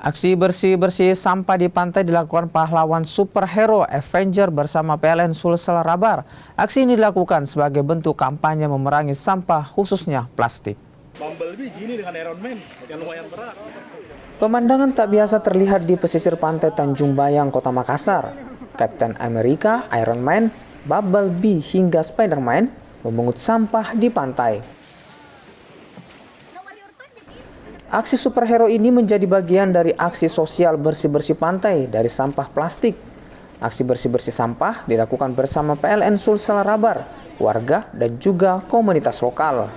Aksi bersih-bersih sampah di pantai dilakukan pahlawan superhero Avenger bersama PLN Sulsel Rabar. Aksi ini dilakukan sebagai bentuk kampanye memerangi sampah khususnya plastik. Bumblebee gini dengan Iron Man, yang lumayan berat. Pemandangan tak biasa terlihat di pesisir pantai Tanjung Bayang, Kota Makassar. Captain America, Iron Man, Bumblebee hingga Spider-Man memungut sampah di pantai. Aksi superhero ini menjadi bagian dari aksi sosial bersih-bersih pantai dari sampah plastik. Aksi bersih-bersih sampah dilakukan bersama PLN Sulsel Rabar, warga dan juga komunitas lokal.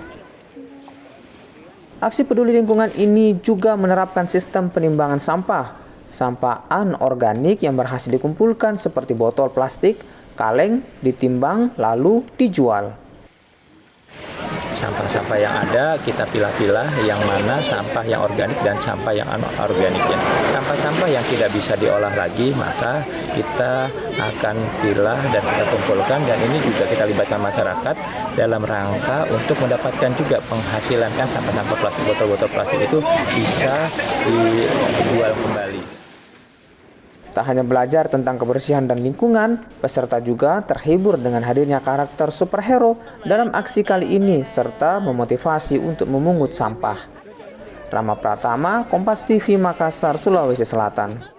Aksi peduli lingkungan ini juga menerapkan sistem penimbangan sampah. Sampah anorganik yang berhasil dikumpulkan seperti botol plastik, kaleng, ditimbang lalu dijual. Sampah-sampah yang ada kita pilah-pilah yang mana sampah yang organik dan sampah yang anorganik ya. Sampah-sampah yang tidak bisa diolah lagi maka kita akan pilah dan kita kumpulkan, dan ini juga kita libatkan masyarakat dalam rangka untuk mendapatkan juga penghasilan. Kan sampah-sampah plastik, botol-botol plastik itu bisa dijual kembali. Tak hanya belajar tentang kebersihan dan lingkungan, peserta juga terhibur dengan hadirnya karakter superhero dalam aksi kali ini serta memotivasi untuk memungut sampah. Rama Pratama, Kompas TV, Makassar, Sulawesi Selatan.